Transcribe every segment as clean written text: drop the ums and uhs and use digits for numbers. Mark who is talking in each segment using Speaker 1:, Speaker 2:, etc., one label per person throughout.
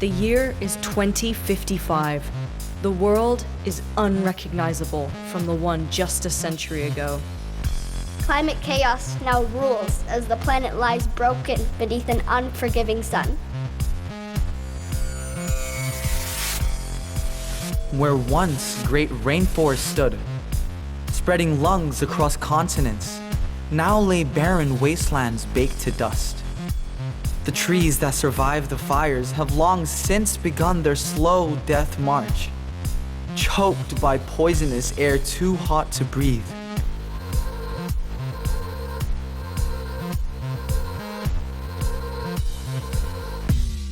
Speaker 1: The year is 2055. The world is unrecognizable from the one just a century ago.
Speaker 2: Climate chaos now rules as the planet lies broken beneath an unforgiving sun.
Speaker 3: Where once great rainforests stood, spreading lungs across continents, now lay barren wastelands baked to dust. The trees that survived the fires have long since begun their slow death march, choked by poisonous air too hot to breathe.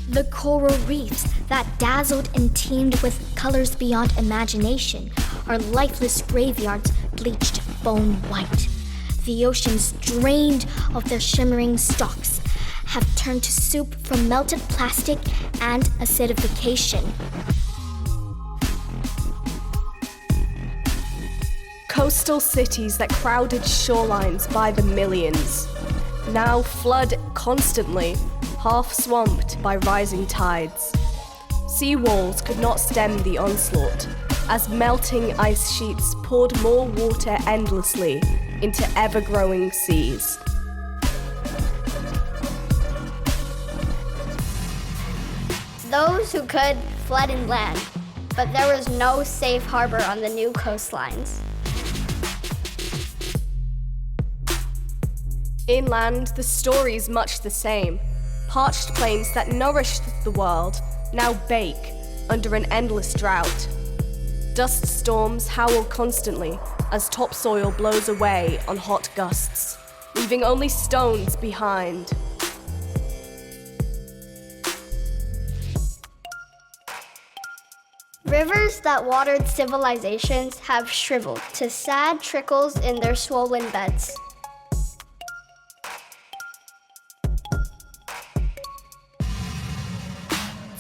Speaker 4: The coral reefs that dazzled and teemed with colors beyond imagination are lifeless graveyards bleached bone white. The oceans, drained of their shimmering stalks, have turned to soup from melted plastic and acidification.
Speaker 5: Coastal cities that crowded shorelines by the millions now flood constantly, half swamped by rising tides. Seawalls could not stem the onslaught, as melting ice sheets poured more water endlessly into ever-growing seas.
Speaker 2: Those who could fled inland, but there was no safe harbor on the new coastlines.
Speaker 5: Inland, the story's much the same. Parched plains that nourished the world now bake under an endless drought. Dust storms howl constantly as topsoil blows away on hot gusts, leaving only stones behind.
Speaker 2: Rivers that watered civilizations have shriveled to sad trickles in their swollen beds.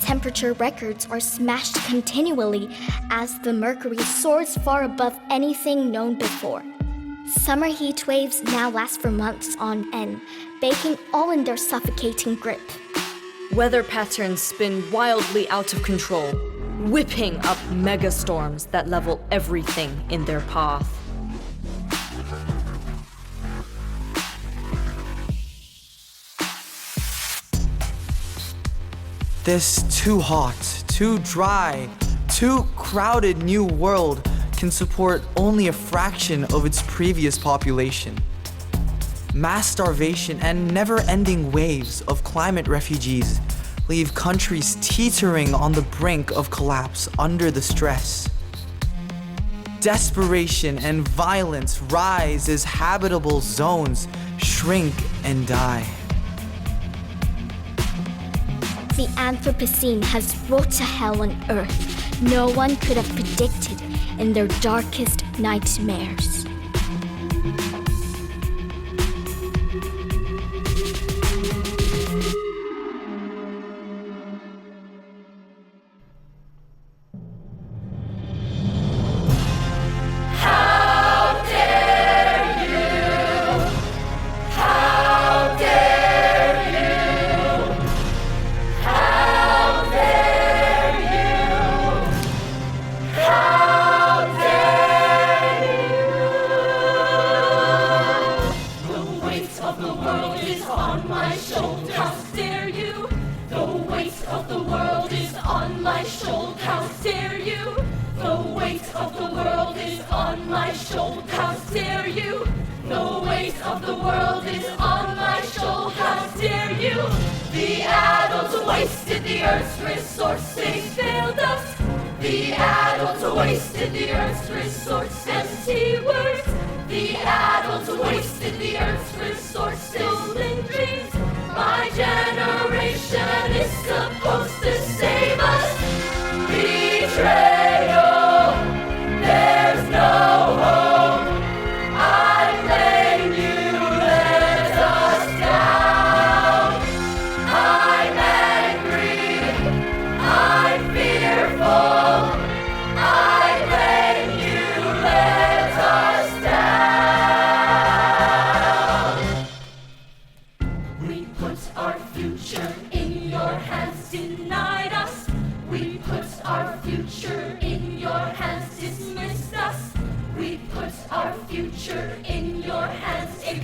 Speaker 4: Temperature records are smashed continually as the mercury soars far above anything known before. Summer heat waves now last for months on end, baking all in their suffocating grip.
Speaker 1: Weather patterns spin wildly out of control, whipping up megastorms that level everything in their path.
Speaker 3: This too hot, too dry, too crowded new world can support only a fraction of its previous population. Mass starvation and never-ending waves of climate refugees leave countries teetering on the brink of collapse under the stress. Desperation and violence rise as habitable zones shrink and die.
Speaker 4: The Anthropocene has wrought a hell on Earth no one could have predicted in their darkest nightmares.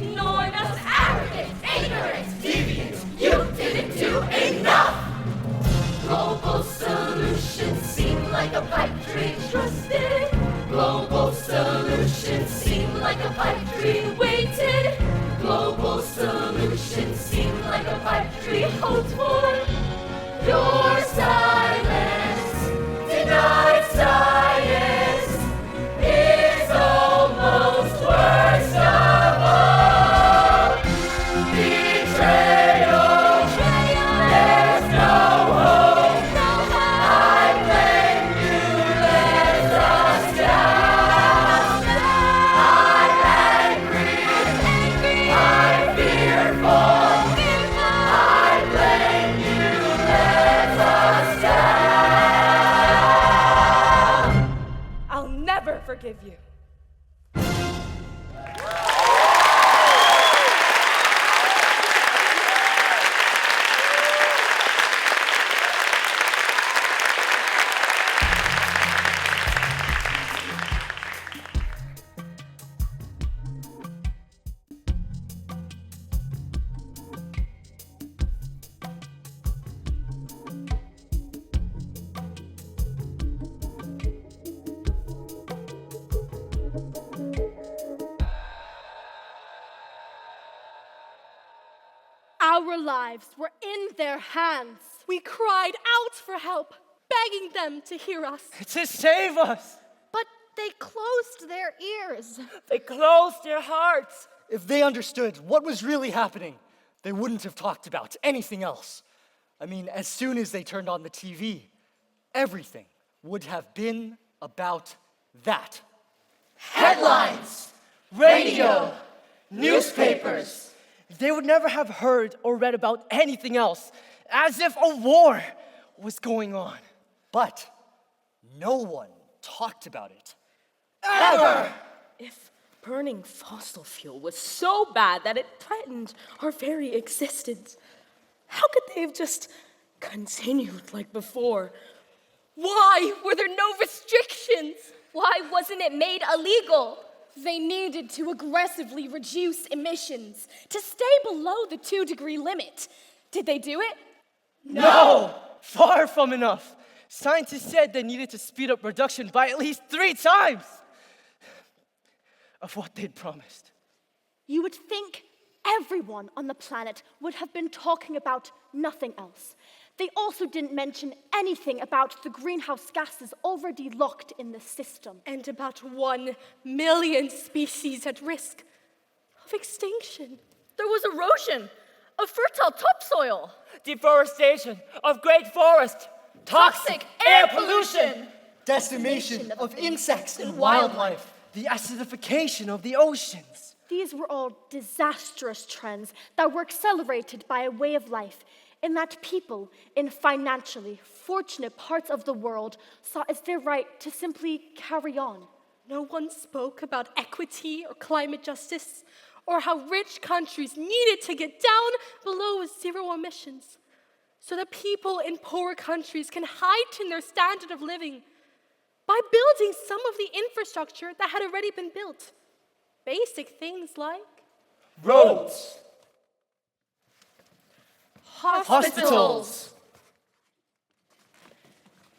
Speaker 6: ignored us, arrogant, ignorant, deviant. You didn't do enough. Global solutions seem like a pipe dream trusted. Global solutions seem like a pipe dream waited. Global solutions seem like a pipe dream hoped for. Your silence denied science is almost worst of all. Betrayal, there's no hope. I blame you, let us down. I'm angry, I'm fearful. I blame you, let us down.
Speaker 5: I'll never forgive you.
Speaker 7: Our lives were in their hands.
Speaker 5: We cried out for help, begging them to hear us.
Speaker 8: To save us.
Speaker 7: But they closed their ears.
Speaker 8: They closed their hearts. If they understood what was really happening, they wouldn't have talked about anything else. I mean, as soon as they turned on the TV, everything would have been about that. Headlines, radio, newspapers. They would never have heard or read about anything else, as if a war was going on. But no one talked about it. Ever!
Speaker 9: If burning fossil fuel was so bad that it threatened our very existence, how could they have just continued like before? Why were there no restrictions?
Speaker 7: Why wasn't it made illegal? They needed to aggressively reduce emissions to stay below the 2-degree limit. Did they do it?
Speaker 8: No! Far from enough. Scientists said they needed to speed up production by at least 3 times of what they'd promised.
Speaker 7: You would think everyone on the planet would have been talking about nothing else. They also didn't mention anything about the greenhouse gases already locked in the system.
Speaker 5: And about 1 million species at risk of extinction.
Speaker 1: There was erosion of fertile topsoil,
Speaker 8: Deforestation of great forests.
Speaker 1: toxic air pollution,
Speaker 8: Decimation of insects and wildlife. The acidification of the oceans.
Speaker 7: These were all disastrous trends that were accelerated by a way of life in that people in financially fortunate parts of the world saw as their right to simply carry on.
Speaker 5: No one spoke about equity or climate justice, or how rich countries needed to get down below 0 emissions, so that people in poorer countries can heighten their standard of living by building some of the infrastructure that had already been built. Basic things like
Speaker 8: Roads.
Speaker 1: hospitals,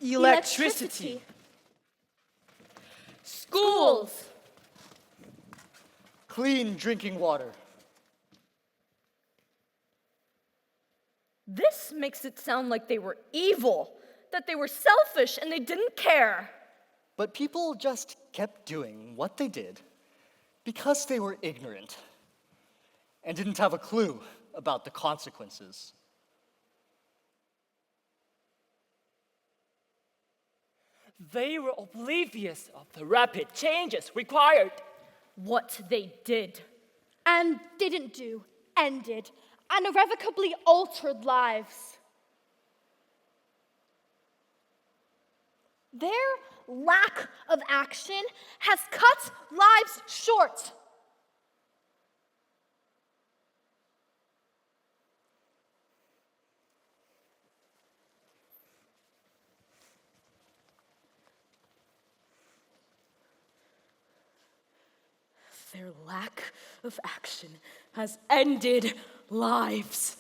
Speaker 8: Electricity.
Speaker 1: schools,
Speaker 8: Clean drinking water.
Speaker 1: This makes it sound like they were evil, that they were selfish and they didn't care.
Speaker 8: But people just kept doing what they did because they were ignorant and didn't have a clue about the consequences. They were oblivious of the rapid changes required.
Speaker 1: What they did.
Speaker 7: And didn't do, ended, and irrevocably altered lives. Their lack of action has cut lives short.
Speaker 9: Their lack of action has ended lives.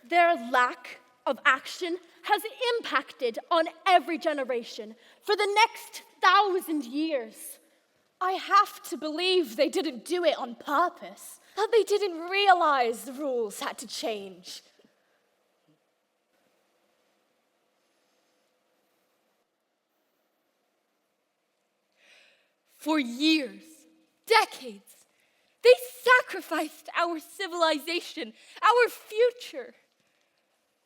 Speaker 7: Their lack of action has impacted on every generation for the next 1,000 years.
Speaker 5: I have to believe they didn't do it on purpose, that they didn't realize the rules had to change.
Speaker 10: For years, decades, they sacrificed our civilization, our future,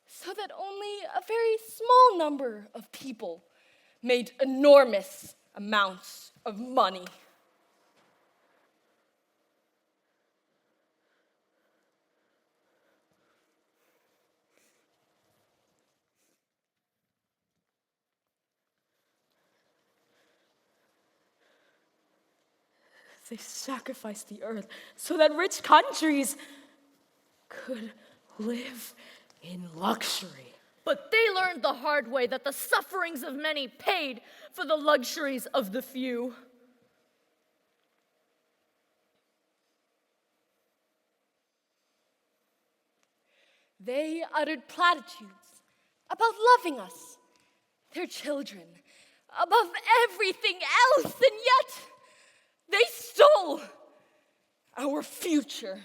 Speaker 10: so that only a very small number of people made enormous amounts of money.
Speaker 9: They sacrificed the earth so that rich countries could live in luxury.
Speaker 1: But they learned the hard way that the sufferings of many paid for the luxuries of the few.
Speaker 10: They uttered platitudes about loving us, their children, above everything else, and yet they stole our future.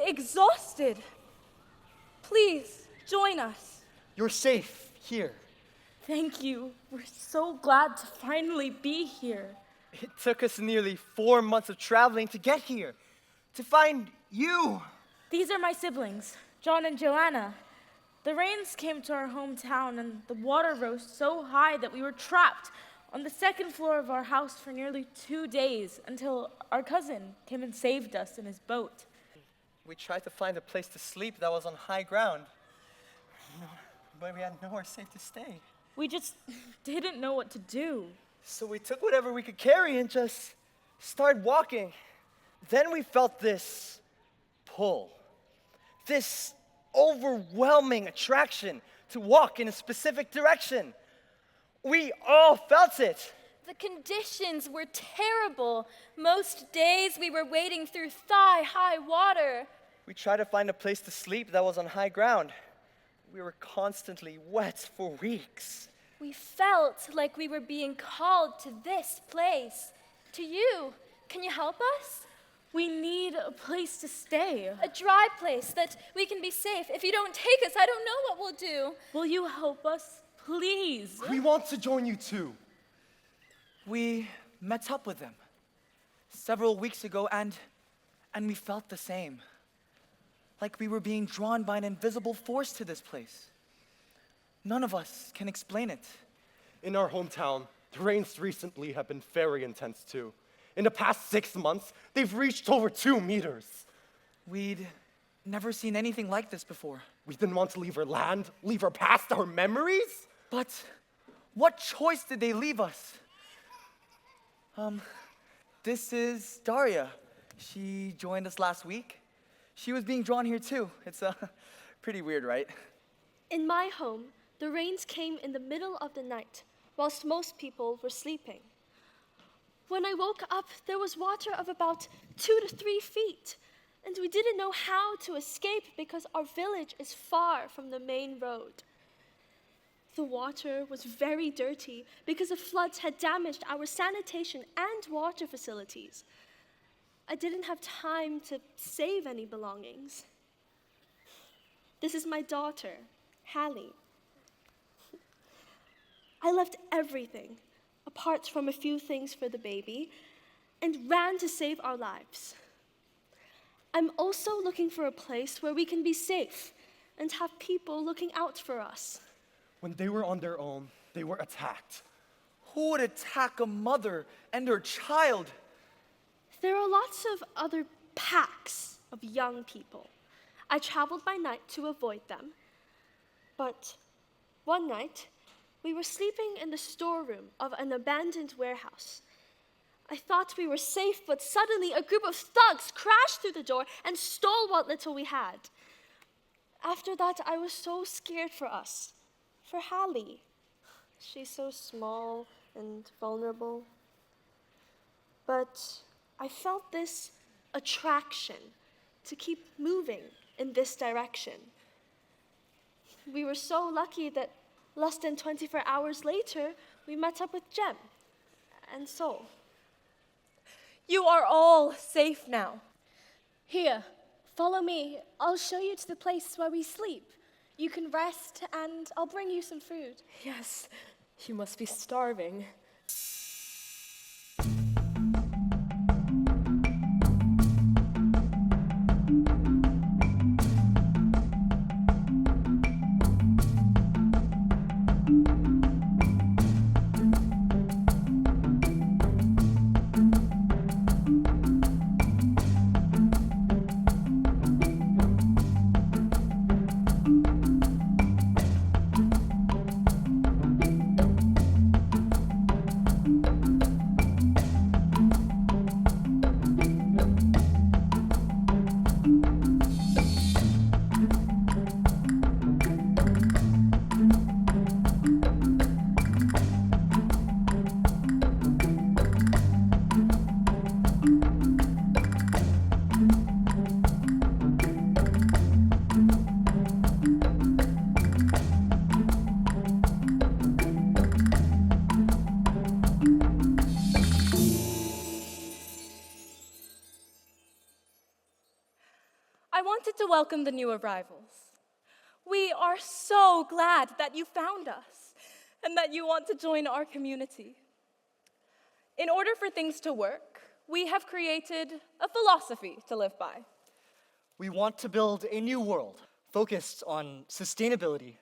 Speaker 10: Exhausted. Please join us.
Speaker 8: You're safe here.
Speaker 9: Thank you. We're so glad to finally be here.
Speaker 11: It took us nearly 4 months of traveling to get here, to find you.
Speaker 9: These are my siblings, John and Joanna. The rains came to our hometown and the water rose so high that we were trapped on the second floor of our house for nearly 2 days until our cousin came and saved us in his boat.
Speaker 11: We tried to find a place to sleep that was on high ground, but we had nowhere safe to stay.
Speaker 9: We just didn't know what to do.
Speaker 11: So we took whatever we could carry and just started walking. Then we felt this pull, this overwhelming attraction to walk in a specific direction. We all felt it.
Speaker 10: The conditions were terrible. Most days we were wading through thigh-high water.
Speaker 11: We tried to find a place to sleep that was on high ground. We were constantly wet for weeks.
Speaker 10: We felt like we were being called to this place, to you. Can you help us?
Speaker 9: We need a place to stay.
Speaker 10: A dry place that we can be safe. If you don't take us, I don't know what we'll do.
Speaker 9: Will you help us, please?
Speaker 8: We want to join you too.
Speaker 3: We met up with them several weeks ago and we felt the same. Like we were being drawn by an invisible force to this place. None of us can explain it.
Speaker 12: In our hometown, the rains recently have been very intense too. In the past 6 months, they've reached over 2 meters.
Speaker 3: We'd never seen anything like this before.
Speaker 12: We didn't want to leave our land, leave our past, our memories.
Speaker 3: But what choice did they leave us? This is Daria. She joined us last week. She was being drawn here too. It's pretty weird, right?
Speaker 13: In my home, the rains came in the middle of the night, whilst most people were sleeping. When I woke up, there was water of about 2 to 3 feet, and we didn't know how to escape because our village is far from the main road. The water was very dirty because the floods had damaged our sanitation and water facilities. I didn't have time to save any belongings. This is my daughter, Hallie. I left everything, apart from a few things for the baby, and ran to save our lives. I'm also looking for a place where we can be safe and have people looking out for us.
Speaker 12: When they were on their own, they were attacked.
Speaker 3: Who would attack a mother and her child?
Speaker 13: There are lots of other packs of young people. I traveled by night to avoid them. But one night, we were sleeping in the storeroom of an abandoned warehouse. I thought we were safe, but suddenly a group of thugs crashed through the door and stole what little we had. After that, I was so scared for us, for Hallie. She's so small and vulnerable. But I felt this attraction to keep moving in this direction. We were so lucky that less than 24 hours later, we met up with Jem and Sol.
Speaker 10: You are all safe now.
Speaker 7: Here, follow me. I'll show you to the place where we sleep. You can rest, and I'll bring you some food.
Speaker 9: Yes, you must be starving.
Speaker 10: I wanted to welcome the new arrivals. We are so glad that you found us and that you want to join our community. In order for things to work, we have created a philosophy to live by.
Speaker 8: We want to build a new world focused on sustainability,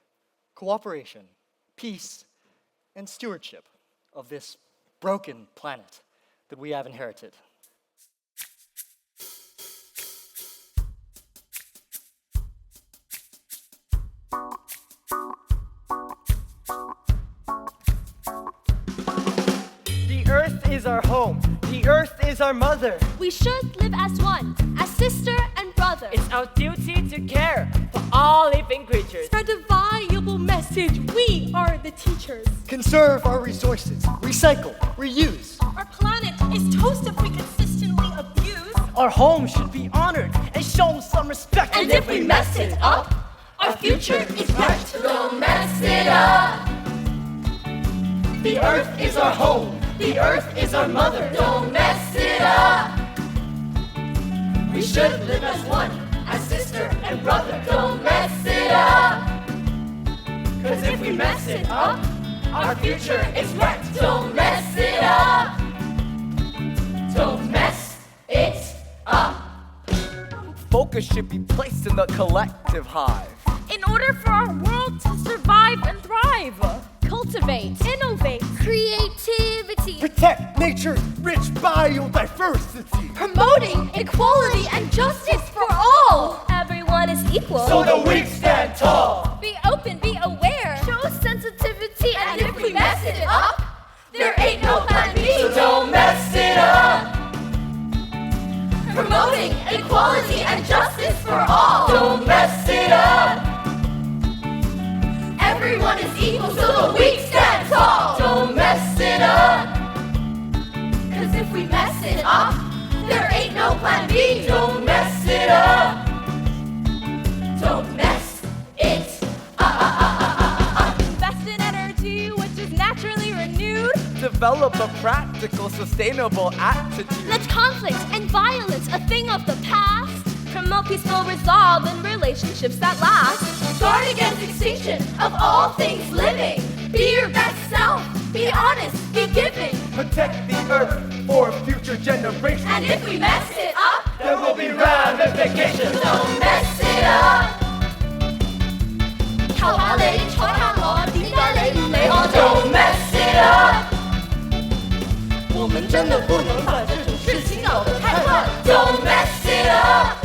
Speaker 8: cooperation, peace, and stewardship of this broken planet that we have inherited.
Speaker 11: The earth is our home. The earth is our mother.
Speaker 13: We should live as one, as sister and brother.
Speaker 6: It's our duty to care for all living creatures.
Speaker 10: Spread the valuable message. We are the teachers.
Speaker 8: Conserve our resources, recycle, reuse.
Speaker 10: Our planet is toast if we consistently abuse.
Speaker 11: Our home should be honored and shown some respect.
Speaker 10: And if we mess it up, our future is wrecked.
Speaker 6: Don't mess it up.
Speaker 11: The earth is our home. The earth is our mother.
Speaker 6: Don't mess it up. We should live as one, as sister and brother. Don't mess it up. Cause if we mess it up, our future is wrecked. Don't mess it up. Don't mess it up.
Speaker 3: Focus should be placed in the collective hive.
Speaker 10: In order for our world to survive and thrive, cultivate, innovate,
Speaker 7: Creativity.
Speaker 11: Protect nature's rich biodiversity.
Speaker 10: promoting equality and justice for all.
Speaker 13: Everyone
Speaker 14: everyone is equal.
Speaker 6: So the weak stand tall.
Speaker 10: Be open, be aware.
Speaker 2: Show sensitivity,
Speaker 10: And if we mess it up, there ain't no plan B.
Speaker 6: So don't mess it up.
Speaker 10: Promoting equality and justice for all.
Speaker 6: Don't mess it up.
Speaker 10: Everyone is equal, so the weak stand tall.
Speaker 6: Don't mess it up.
Speaker 10: 'Cause if we mess it up, there ain't no plan B.
Speaker 6: Don't mess it up.
Speaker 10: Don't mess it up. Invest in energy, which is naturally renewed.
Speaker 3: Develop a practical, sustainable attitude.
Speaker 13: Let conflict and violence, a thing of the past,
Speaker 14: Promote peaceful resolve in relationships that last.
Speaker 10: Guard against extinction of all things living. Be your best self. Be honest. Be giving.
Speaker 12: Protect the earth for future generations.
Speaker 10: And if we mess it up,
Speaker 6: There will be ramifications.
Speaker 10: don't mess it up. 靠下你，坐下我，點解你唔理我？
Speaker 6: Don't mess it up.
Speaker 10: 我們真的不能把這種事情搞得太壞。
Speaker 6: Don't mess it up.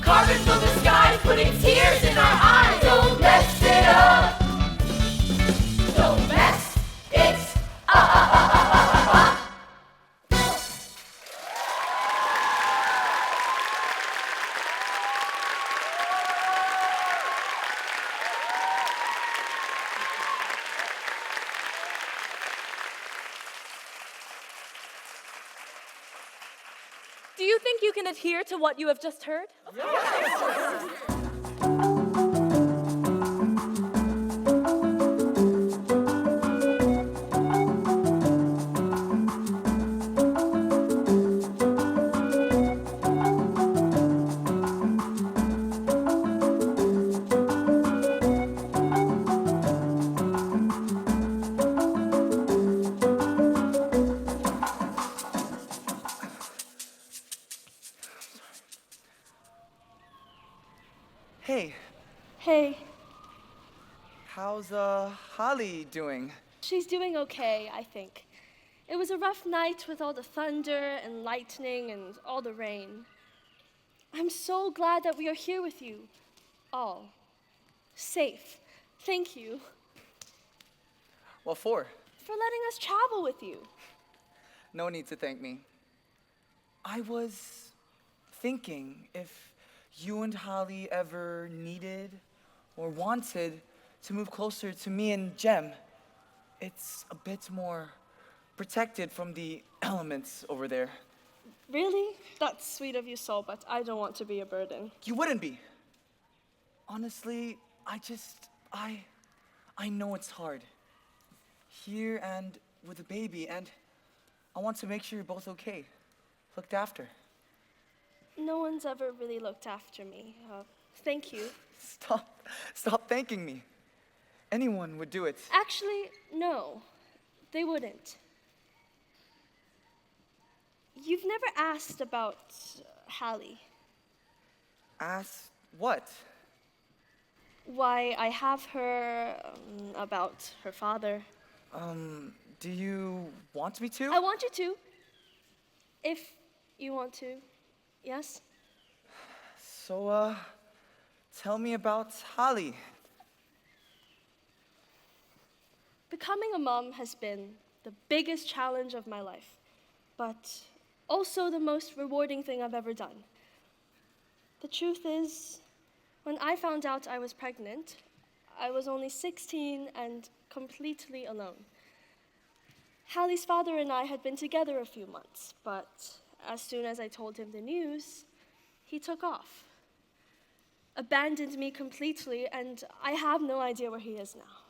Speaker 10: Carbon from the sky, putting tears in our eyes.
Speaker 6: Don't mess it up.
Speaker 10: Don't mess it up.
Speaker 5: Do you think you can adhere to what you have just heard?
Speaker 3: Hey,
Speaker 13: Hey,
Speaker 3: how's Holly doing?
Speaker 13: she's doing okay, I think. It was a rough night with all the thunder and lightning and all the rain. I'm so glad that we are here with you, all. Safe. Thank you
Speaker 3: What for?
Speaker 13: for letting us travel with you.
Speaker 3: No need to thank me. I was thinking if you and Holly ever needed or wanted to move closer to me and Jem, it's a bit more protected from the elements over there.
Speaker 13: Really? That's sweet of you, Sol, but I don't want to be a burden.
Speaker 3: You wouldn't be. Honestly, I know it's hard. Here and with a baby, and I want to make sure you're both okay, looked after.
Speaker 13: No one's ever really looked after me. Thank you.
Speaker 3: Stop thanking me. Anyone would do it.
Speaker 13: Actually, no, they wouldn't. You've never asked about Hallie.
Speaker 3: Ask what?
Speaker 13: Why I have her, about her father.
Speaker 3: Do you want me to?
Speaker 13: I want you to. If you want to. Yes?
Speaker 3: So, tell me about Holly.
Speaker 13: Becoming a mom has been the biggest challenge of my life, but also the most rewarding thing I've ever done. The truth is, when I found out I was pregnant, I was only 16 and completely alone. Hallie's father and I had been together a few months, but as soon as I told him the news, he took off, abandoned me completely, and I have no idea where he is now.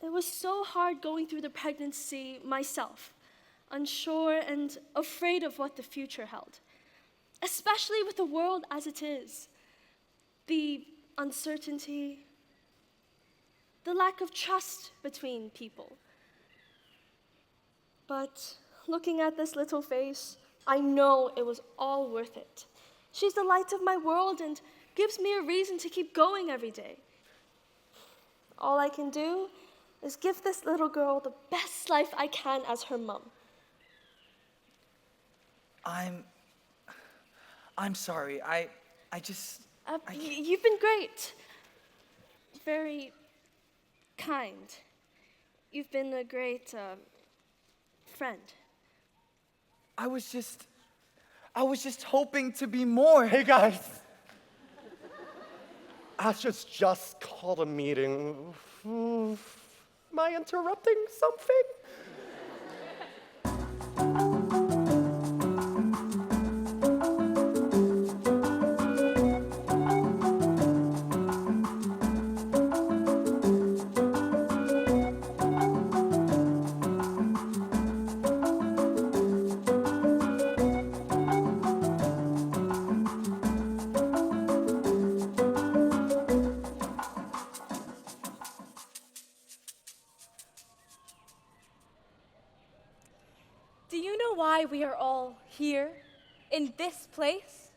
Speaker 13: It was so hard going through the pregnancy myself, unsure and afraid of what the future held, especially with the world as it is. The uncertainty, the lack of trust between people. But looking at this little face, I know it was all worth it. She's the light of my world and gives me a reason to keep going every day. All I can do is give this little girl the best life I can as her mom.
Speaker 3: I'm I'm sorry. I just...
Speaker 13: You've been great. Very kind. You've been a great friend.
Speaker 3: I was just hoping to be more.
Speaker 12: Hey guys! Asha's just called a meeting. Am I interrupting something?
Speaker 10: Do you know why we are all here, in this place?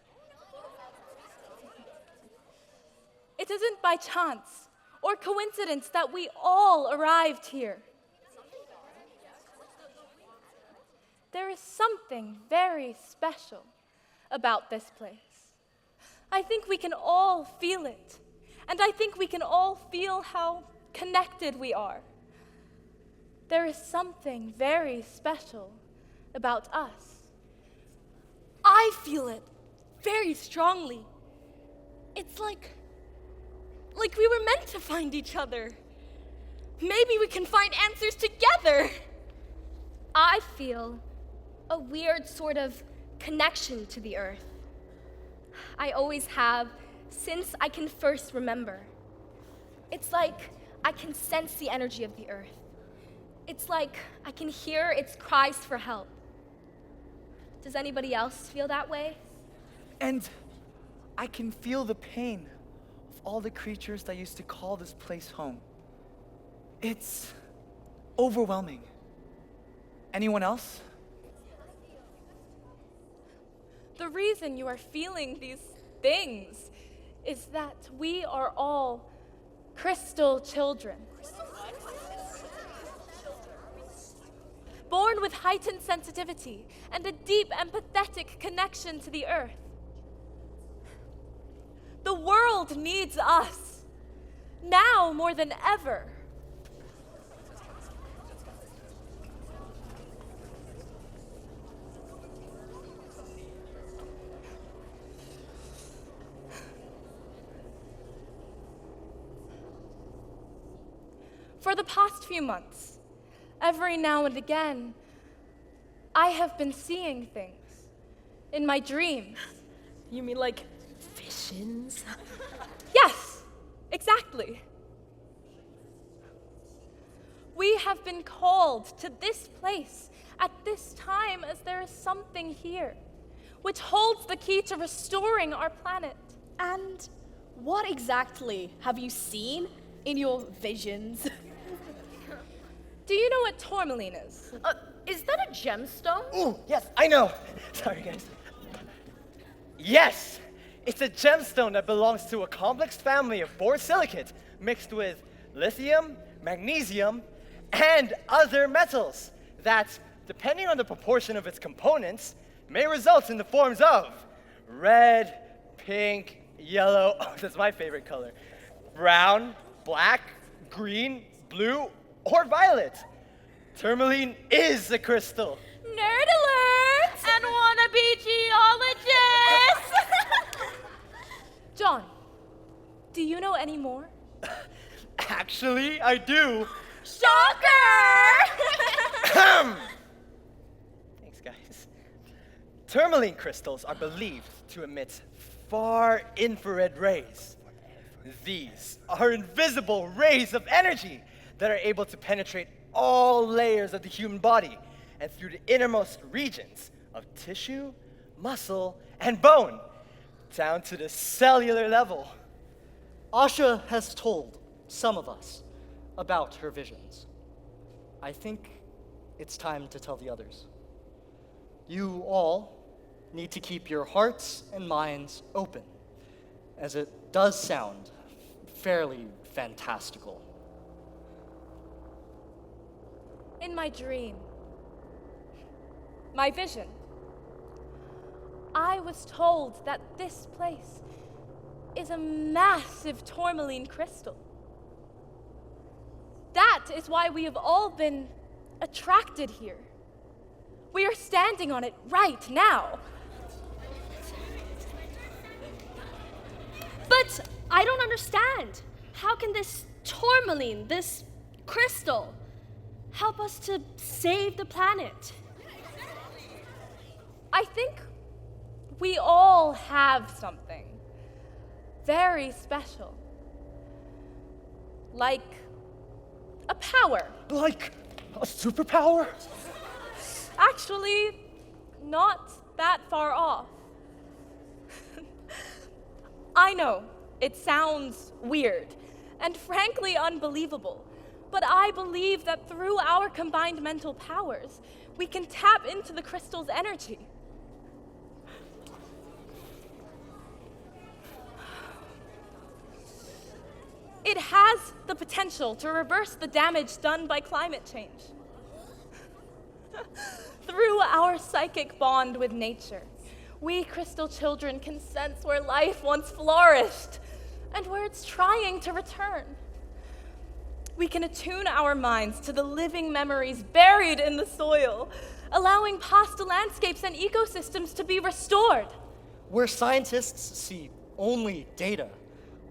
Speaker 10: It isn't by chance or coincidence that we all arrived here. There is something very special about this place. I think we can all feel it, and I think we can all feel how connected we are. There is something very special about us.
Speaker 7: I feel it very strongly. It's like we were meant to find each other. Maybe we can find answers together.
Speaker 4: I feel a weird sort of connection to the earth. I always have since I can first remember. It's like I can sense the energy of the earth. It's like I can hear its cries for help. Does anybody else feel that way?
Speaker 3: And I can feel the pain of all the creatures that used to call this place home. It's overwhelming. Anyone else?
Speaker 10: The reason you are feeling these things is that we are all crystal children. Born with heightened sensitivity and a deep empathetic connection to the earth. The world needs us, now more than ever. For the past few months, every now and again, I have been seeing things in my dreams.
Speaker 9: You mean like visions?
Speaker 10: Yes, exactly. We have been called to this place at this time as there is something here which holds the key to restoring our planet.
Speaker 9: And what exactly have you seen in your visions?
Speaker 10: Do you know what tourmaline is?
Speaker 14: Is that a gemstone?
Speaker 11: Ooh, yes, I know. Sorry, guys. Yes, it's a gemstone that belongs to a complex family of borosilicate mixed with lithium, magnesium, and other metals that, depending on the proportion of its components, may result in the forms of red, pink, yellow, oh, that's my favorite color, brown, black, green, blue, or violet. Tourmaline is a crystal.
Speaker 10: Nerd alert!
Speaker 14: And wannabe geologist!
Speaker 10: John, do you know any more?
Speaker 11: Actually, I do.
Speaker 14: Shocker!
Speaker 11: Thanks, guys. Tourmaline crystals are believed to emit far infrared rays. These are invisible rays of energy that are able to penetrate all layers of the human body and through the innermost regions of tissue, muscle, and bone, down to the cellular level.
Speaker 8: Asha has told some of us about her visions. I think it's time to tell the others. You all need to keep your hearts and minds open, as it does sound fairly fantastical.
Speaker 10: In my dream, my vision, I was told that this place is a massive tourmaline crystal. That is why we have all been attracted here. We are standing on it right now.
Speaker 13: But I don't understand. How can this tourmaline, this crystal, help us to save the planet?
Speaker 10: I think we all have something very special. Like a power.
Speaker 8: Like a superpower?
Speaker 10: Actually, not that far off. I know, it sounds weird and frankly unbelievable, but I believe that through our combined mental powers, we can tap into the crystal's energy. It has the potential to reverse the damage done by climate change. Through our psychic bond with nature, we crystal children can sense where life once flourished and where it's trying to return. We can attune our minds to the living memories buried in the soil, allowing past landscapes and ecosystems to be restored.
Speaker 8: Where scientists see only data,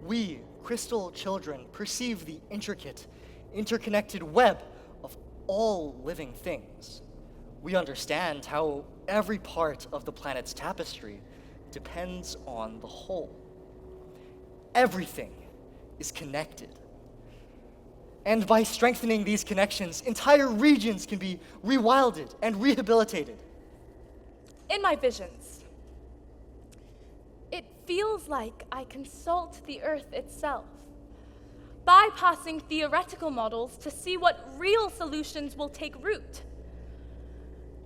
Speaker 8: we, crystal children, perceive the intricate, interconnected web of all living things. We understand how every part of the planet's tapestry depends on the whole. Everything is connected. And by strengthening these connections, entire regions can be rewilded and rehabilitated.
Speaker 10: In my visions, it feels like I consult the earth itself, bypassing theoretical models to see what real solutions will take root.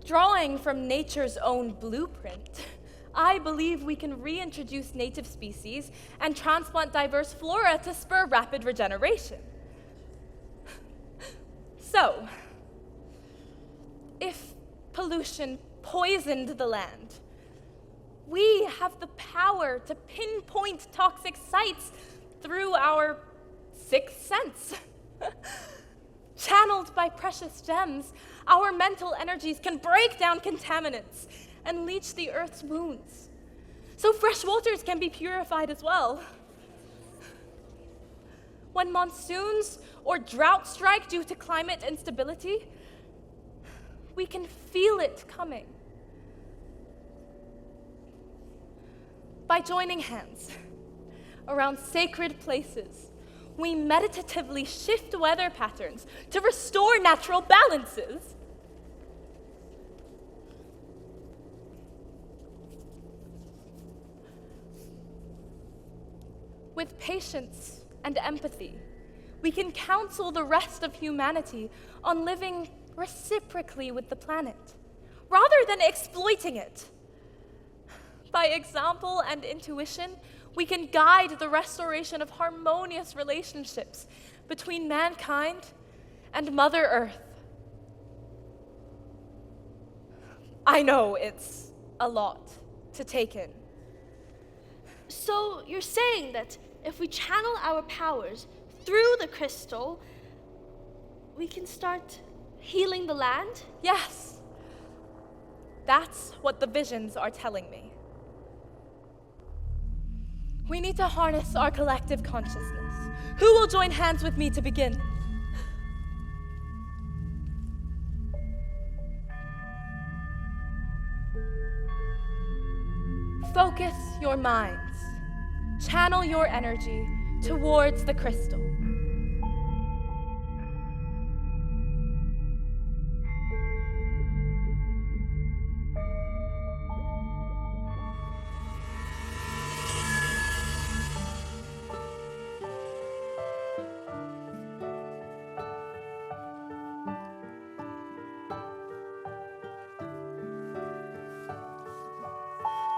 Speaker 10: Drawing from nature's own blueprint, I believe we can reintroduce native species and transplant diverse flora to spur rapid regeneration. So, if pollution poisoned the land, we have the power to pinpoint toxic sites through our sixth sense. Channeled by precious gems, our mental energies can break down contaminants and leach the earth's wounds, so fresh waters can be purified as well. When monsoons or drought strike due to climate instability, we can feel it coming. By joining hands around sacred places, we meditatively shift weather patterns to restore natural balances. With patience and empathy, we can counsel the rest of humanity on living reciprocally with the planet, rather than exploiting it. By example and intuition, we can guide the restoration of harmonious relationships between mankind and Mother Earth. I know it's a lot to take in.
Speaker 13: So you're saying that if we channel our powers through the crystal, we can start healing the land?
Speaker 10: Yes. That's what the visions are telling me. We need to harness our collective consciousness. Who will join hands with me to begin? Focus your minds. Channel your energy towards the crystal.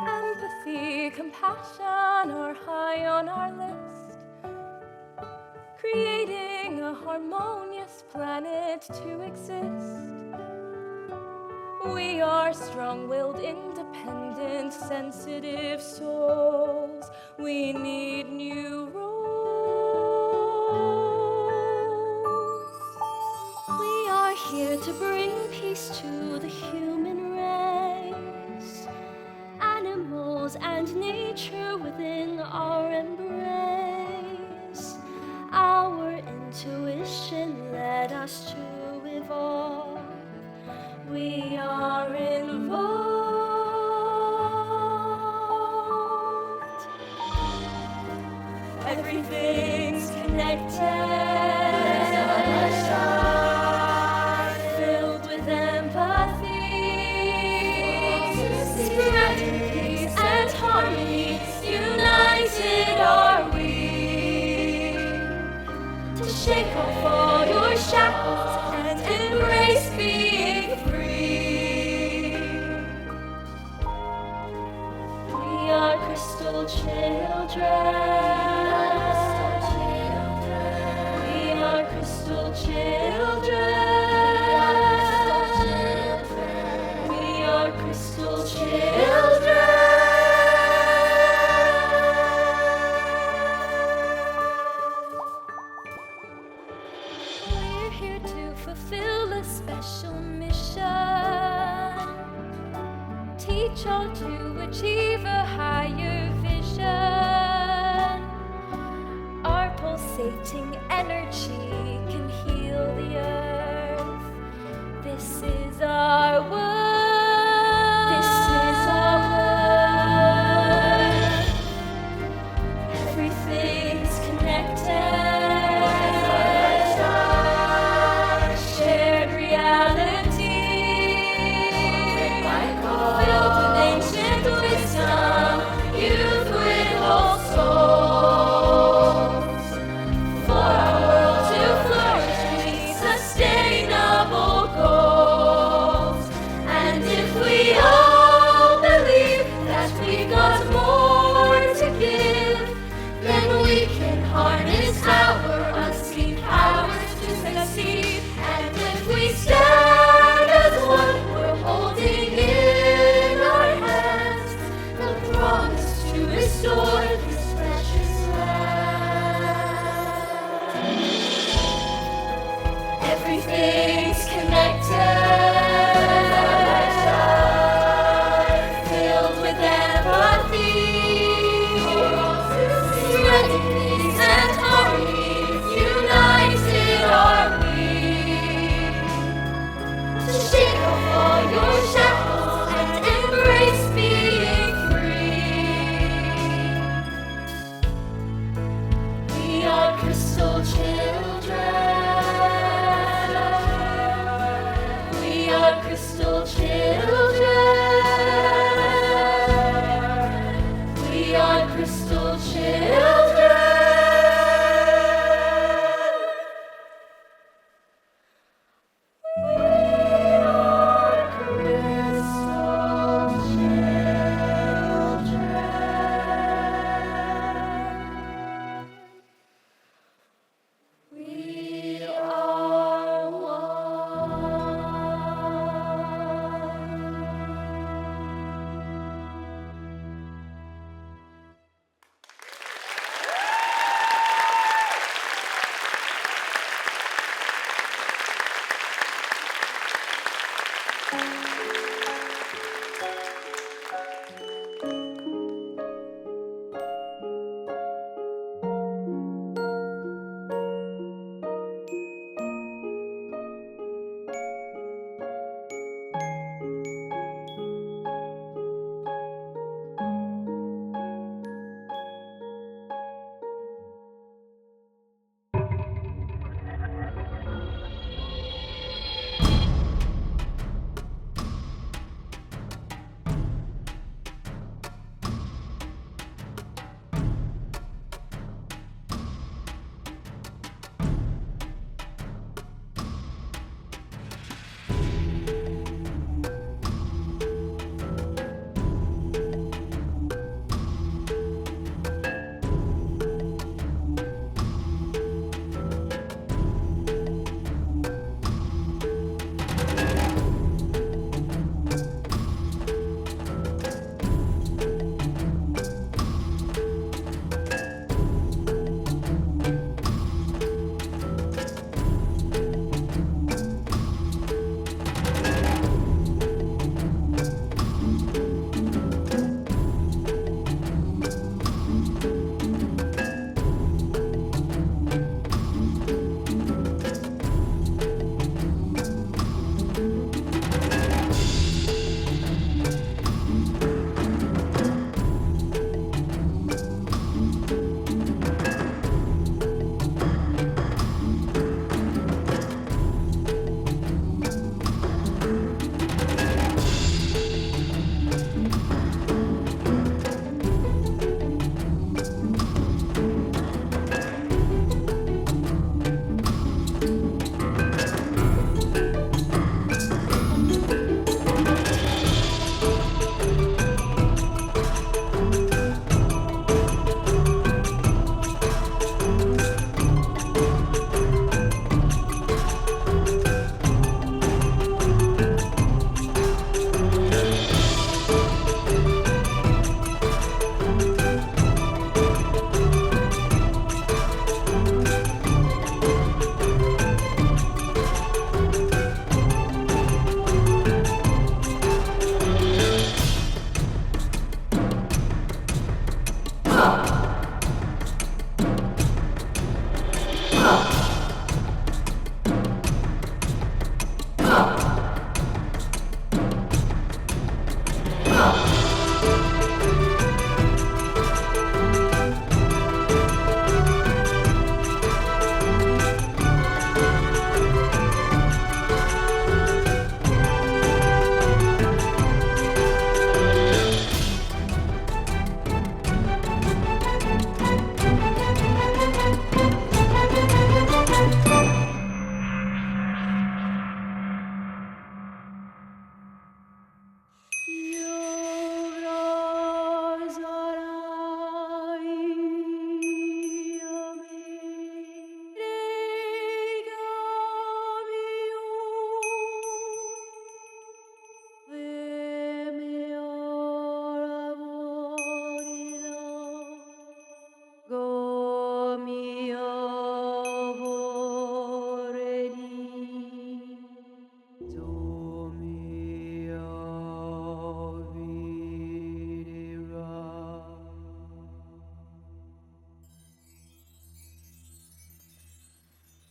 Speaker 10: Empathy, compassion are high on our list. Creating a harmonious planet to exist.
Speaker 14: We are strong-willed, independent, sensitive souls. We need new roles.
Speaker 13: We are here to bring peace to the human race. Animals and nature within our embrace. Our intuition led us to evolve. We are involved. Everything's connected. Filled with empathy. Spreading peace and harmony. United are we. To shake off all your shackles and embrace being free. We are crystal children. We are crystal children. We are crystal children. We're here to fulfill a special mission. Teach all to achieve a higher vision. Our pulsating energy can heal the earth. This is our world. This is our world. Everything's connected. Shared reality. Filled with ancient wisdom. Youth with whole souls. For our world to flourish, we need sustainable goals.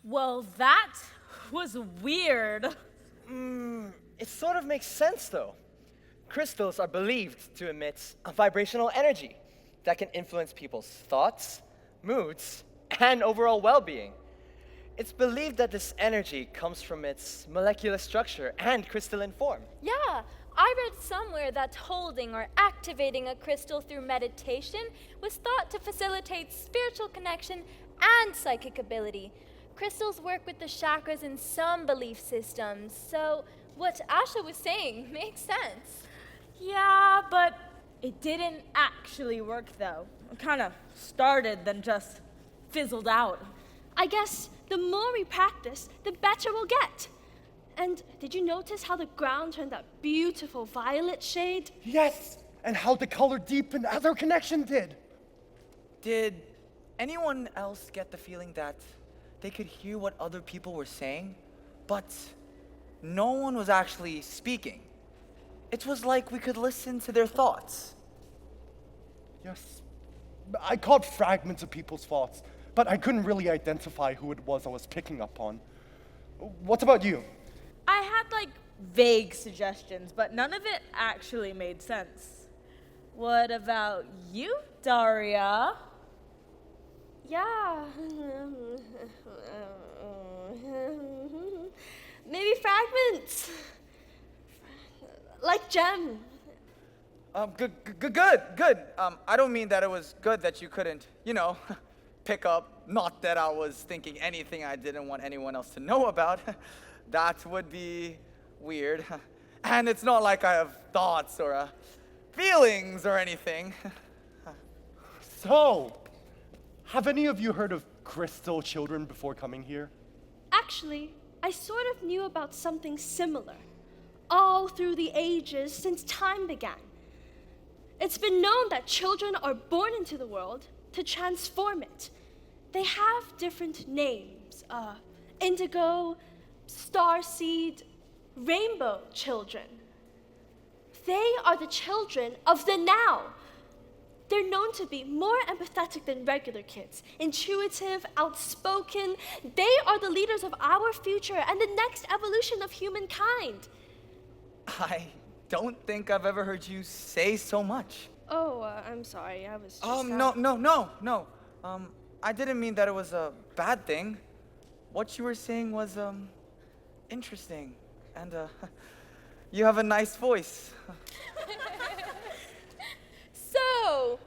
Speaker 9: Well, that was weird.
Speaker 11: It sort of makes sense, though. Crystals are believed to emit a vibrational energy that can influence people's thoughts, moods, and overall well-being. It's believed that this energy comes from its molecular structure and crystalline form.
Speaker 14: Yeah, I read somewhere that holding or activating a crystal through meditation was thought to facilitate spiritual connection and psychic ability. Crystals work with the chakras in some belief systems, so what Asha was saying makes sense.
Speaker 9: Yeah, but it didn't actually work, though. It kind of started, then just fizzled out.
Speaker 13: I guess the more we practice, the better we'll get. And did you notice how the ground turned that beautiful violet shade?
Speaker 12: Yes, and how the color deepened as our connection did.
Speaker 3: Did anyone else get the feeling that they could hear what other people were saying, but no one was actually speaking? It was like we could listen to their thoughts.
Speaker 12: Yes, I caught fragments of people's thoughts, but I couldn't really identify who it was I was picking up on. What about you?
Speaker 9: I had vague suggestions, but none of it actually made sense. What about you, Daria?
Speaker 13: Yeah. Maybe fragments. Like gem.
Speaker 3: Good. I don't mean that it was good that you couldn't, pick up. Not that I was thinking anything I didn't want anyone else to know about. That would be weird. And it's not like I have thoughts or feelings or anything.
Speaker 12: So, have any of you heard of crystal children before coming here?
Speaker 13: Actually, I sort of knew about something similar all through the ages since time began. It's been known that children are born into the world to transform it. They have different names, indigo, starseed, rainbow children. They are the children of the now. They're known to be more empathetic than regular kids, intuitive, outspoken. They are the leaders of our future and the next evolution of humankind.
Speaker 3: I don't think I've ever heard you say so much.
Speaker 13: Oh, I'm sorry. I was just...
Speaker 3: No. I didn't mean that it was a bad thing. What you were saying was, interesting. And, you have a nice voice.
Speaker 14: So,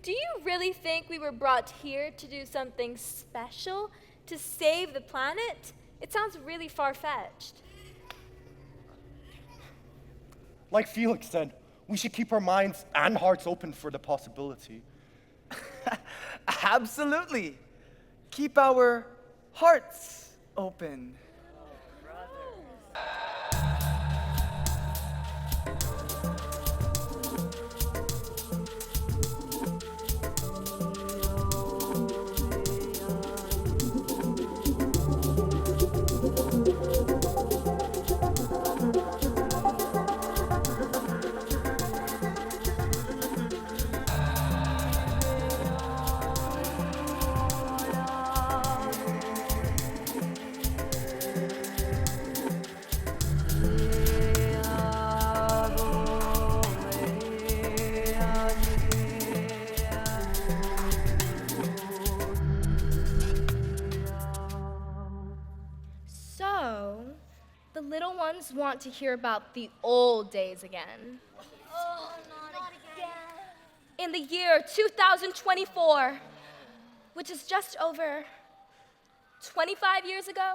Speaker 14: do you really think we were brought here to do something special? To save the planet? It sounds really far-fetched.
Speaker 12: Like Felix said, we should keep our minds and hearts open for the possibility.
Speaker 3: Absolutely. Keep our hearts open.
Speaker 14: The little ones want to hear about the old days again.
Speaker 2: Oh, not again.
Speaker 14: In the year 2024, which is just over 25 years ago,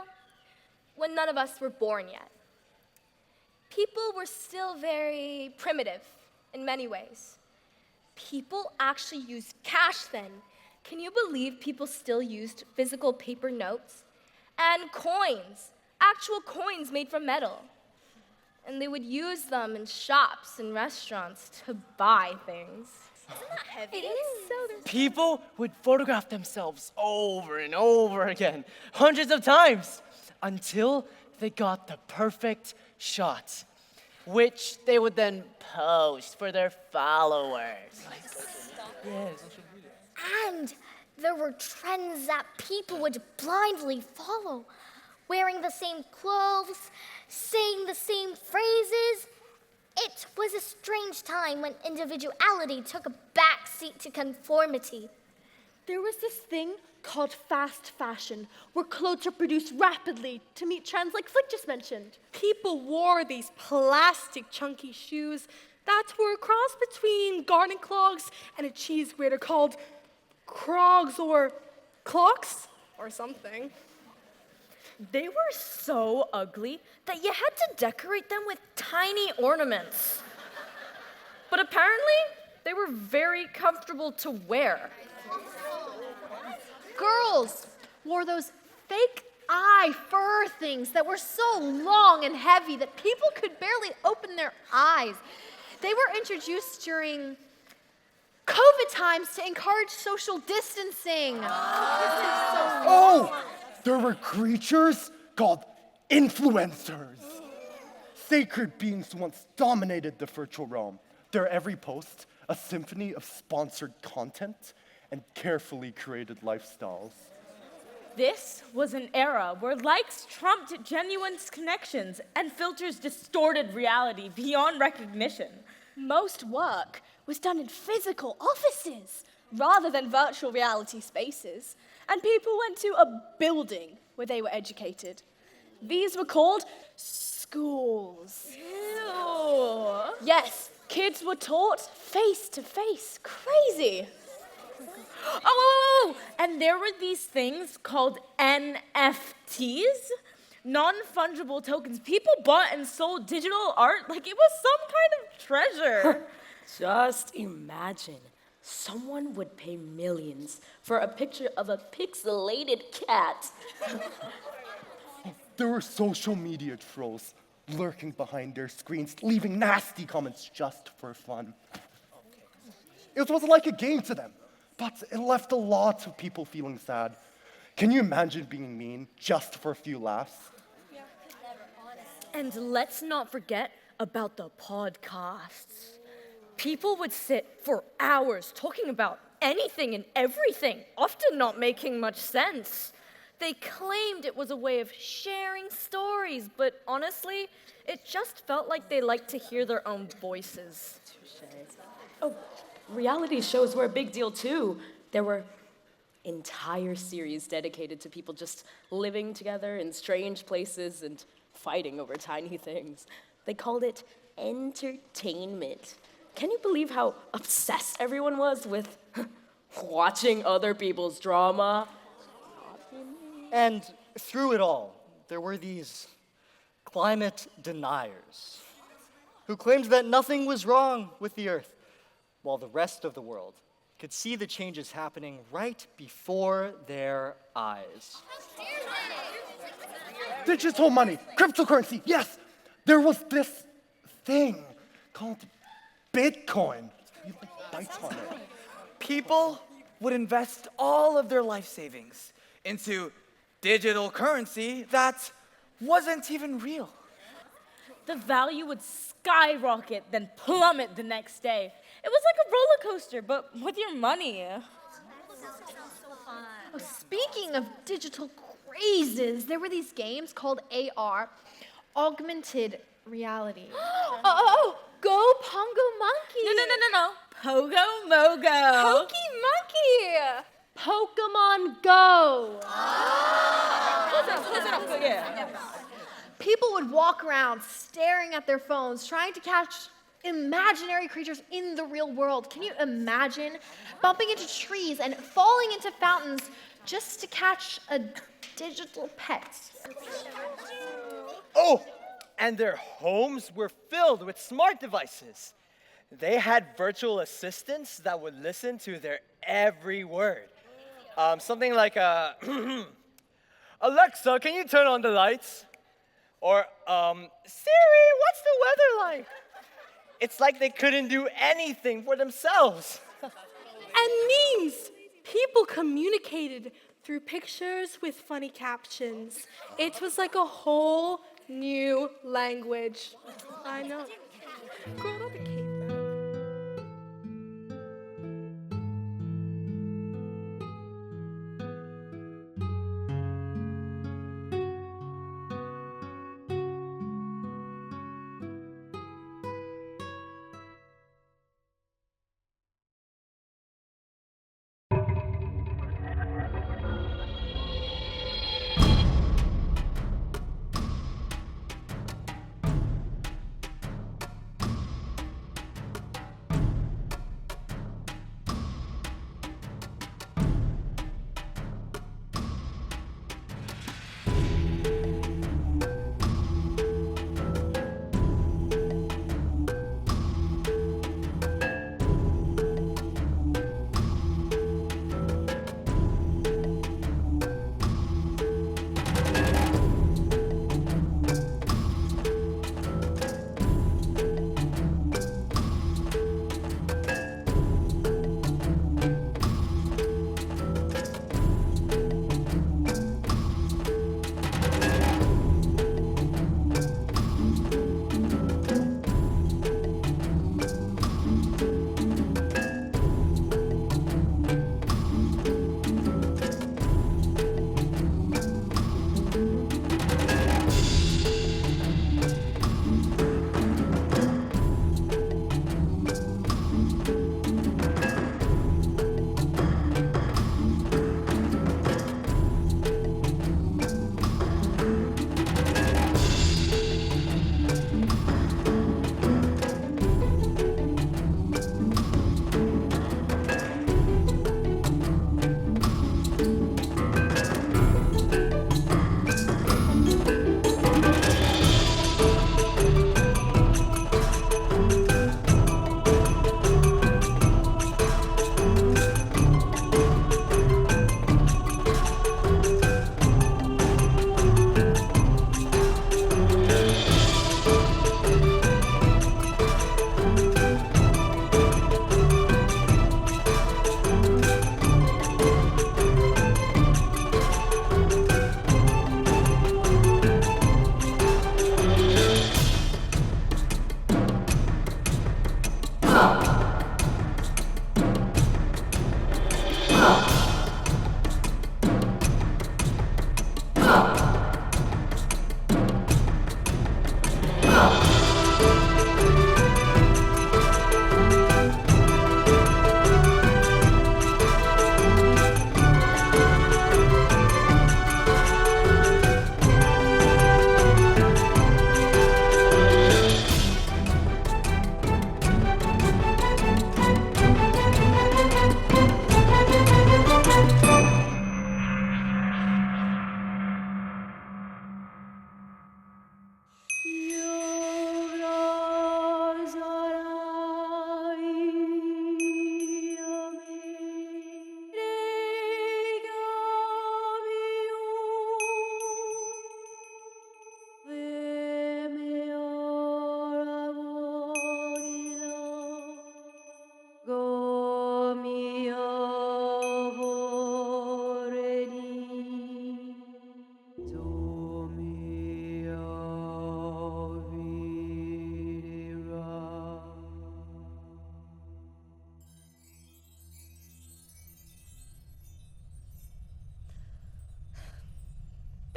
Speaker 14: when none of us were born yet. People were still very primitive in many ways. People actually used cash then. Can you believe people still used physical paper notes? And coins. Actual coins made from metal. And they would use them in shops and restaurants to buy things.
Speaker 2: Isn't that heavy?
Speaker 14: It is. So
Speaker 11: People would photograph themselves over and over again, hundreds of times, until they got the perfect shot, which they would then post for their followers. Yes.
Speaker 4: And There were trends that people would blindly follow, wearing the same clothes, saying the same phrases. It was a strange time when individuality took a backseat to conformity.
Speaker 7: There was this thing called fast fashion, where clothes are produced rapidly to meet trends like Flick just mentioned.
Speaker 13: People wore these plastic chunky shoes that were a cross between garden clogs and a cheese grater called crogs or clocks or something.
Speaker 14: They were so ugly that you had to decorate them with tiny ornaments. But apparently, they were very comfortable to wear.
Speaker 15: Girls wore those fake eye fur things that were so long and heavy that people could barely open their eyes. They were introduced during COVID times to encourage social distancing.
Speaker 12: Oh, there were creatures called influencers. Sacred beings who once dominated the virtual realm. Their every post, a symphony of sponsored content and carefully curated lifestyles.
Speaker 9: This was an era where likes trumped genuine connections and filters distorted reality beyond recognition.
Speaker 5: Most work was done in physical offices rather than virtual reality spaces, and people went to a building where they were educated. These were called schools.
Speaker 9: Ew.
Speaker 5: Yes, kids were taught face to face. Crazy.
Speaker 9: Oh, and there were these things called NFTs, non-fungible tokens. People bought and sold digital art like it was some kind of treasure. Just imagine, someone would pay millions for a picture of a pixelated cat.
Speaker 12: There were social media trolls lurking behind their screens, leaving nasty comments just for fun. It was like a game to them, but it left a lot of people feeling sad. Can you imagine being mean just for a few laughs?
Speaker 14: And let's not forget about the podcasts. People would sit for hours talking about anything and everything, often not making much sense. They claimed it was a way of sharing stories, but honestly, it just felt like they liked to hear their own voices.
Speaker 9: Oh, reality shows were a big deal too. There were entire series dedicated to people just living together in strange places and fighting over tiny things. They called it entertainment. Can you believe how obsessed everyone was with watching other people's drama?
Speaker 8: And through it all, there were these climate deniers who claimed that nothing was wrong with the Earth, while the rest of the world could see the changes happening right before their eyes.
Speaker 12: Digital money, cryptocurrency, yes. There was this thing called Bitcoin. You bites on it.
Speaker 3: People would invest all of their life savings into digital currency that wasn't even real.
Speaker 9: The value would skyrocket, then plummet the next day. It was like a roller coaster, but with your money.
Speaker 15: Oh, speaking of digital crazes, there were these games called AR, augmented reality. Go Pongo Monkey!
Speaker 9: No. Pogo Mogo.
Speaker 15: Pokey Monkey! Pokemon Go!
Speaker 9: Close it up, yeah.
Speaker 15: People would walk around staring at their phones, trying to catch imaginary creatures in the real world. Can you imagine bumping into trees and falling into fountains just to catch a digital pet?
Speaker 11: Oh, and their homes were filled with smart devices. They had virtual assistants that would listen to their every word. Something like, Alexa, can you turn on the lights? Or, Siri, what's the weather like? It's like they couldn't do anything for themselves.
Speaker 13: And memes! People communicated through pictures with funny captions. It was like a whole new language. I know. Girl, don't be caveman.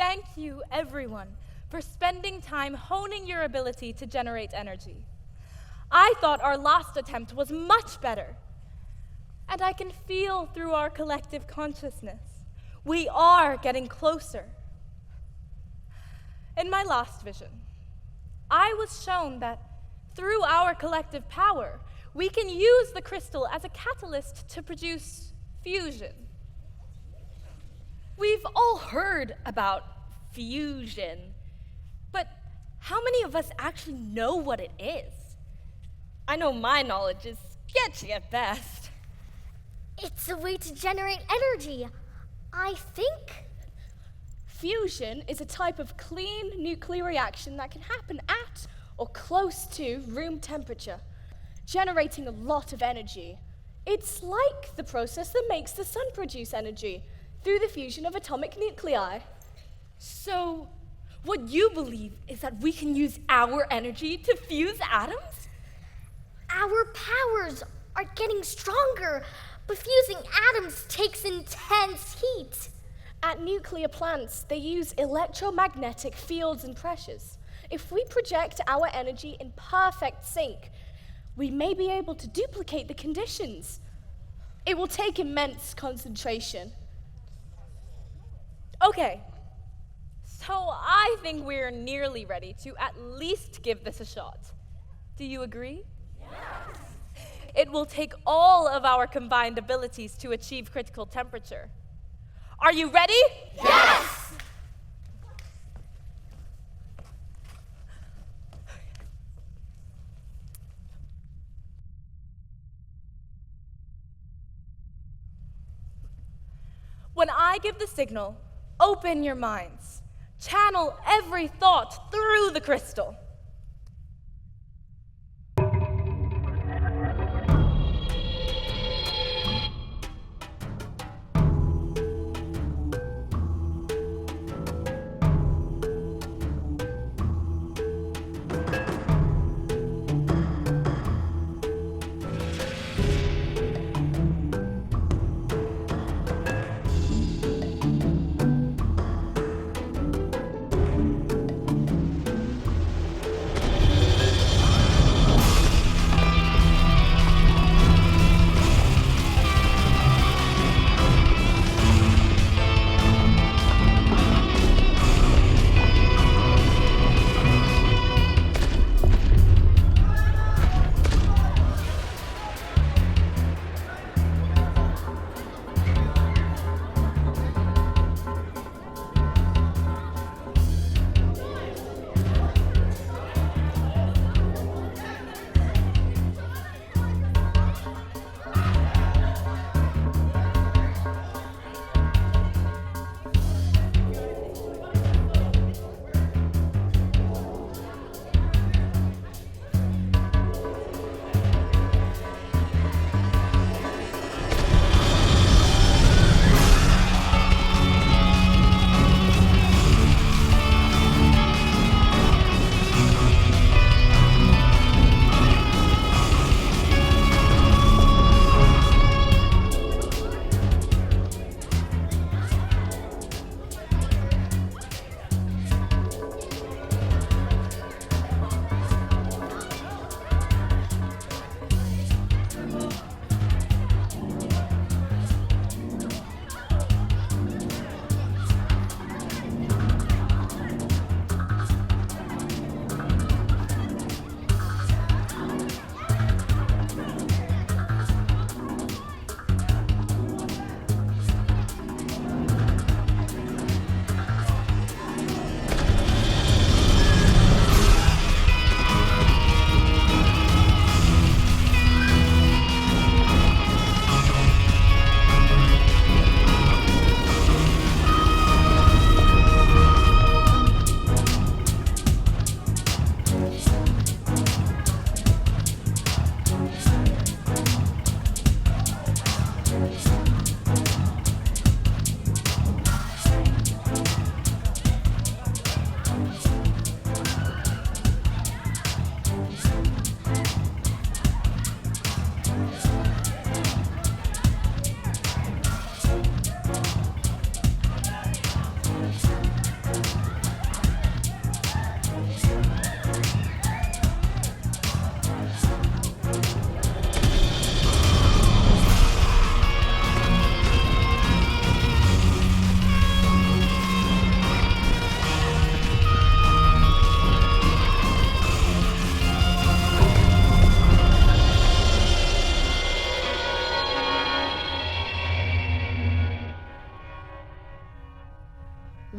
Speaker 14: thank you, everyone, for spending time honing your ability to generate energy. I thought our last attempt was much better. And I can feel through our collective consciousness, we are getting closer. In my last vision, I was shown that through our collective power, we can use the crystal as a catalyst to produce fusion. We've all heard about fusion, but how many of us actually know what it is? I know my knowledge is sketchy at best.
Speaker 4: It's a way to generate energy, I think.
Speaker 9: Fusion is a type of clean nuclear reaction that can happen at or close to room temperature, generating a lot of energy. It's like the process that makes the sun produce energy through the fusion of atomic nuclei.
Speaker 14: So, what you believe is that we can use our energy to fuse atoms?
Speaker 4: Our powers are getting stronger, but fusing atoms takes intense heat.
Speaker 9: At nuclear plants, they use electromagnetic fields and pressures. If we project our energy in perfect sync, we may be able to duplicate the conditions. It will take immense concentration.
Speaker 14: Okay, so I think we're nearly ready to at least give this a shot. Do you agree? Yes! It will take all of our combined abilities to achieve critical temperature. Are you ready?
Speaker 6: Yes!
Speaker 14: When I give the signal, open your minds. Channel every thought through the crystal.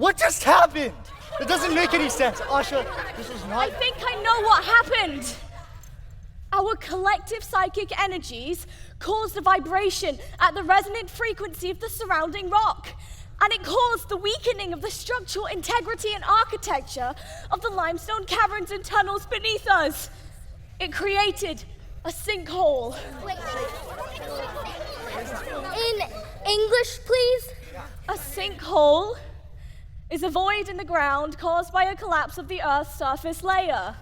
Speaker 8: What just happened? It doesn't make any sense. Asha, this is not...
Speaker 10: I think I know what happened. Our collective psychic energies caused a vibration at the resonant frequency of the surrounding rock, and it caused the weakening of the structural integrity and architecture of the limestone caverns and tunnels beneath us. It created a sinkhole.
Speaker 2: In English, please?
Speaker 10: A sinkhole is a void in the ground caused by a collapse of the Earth's surface layer.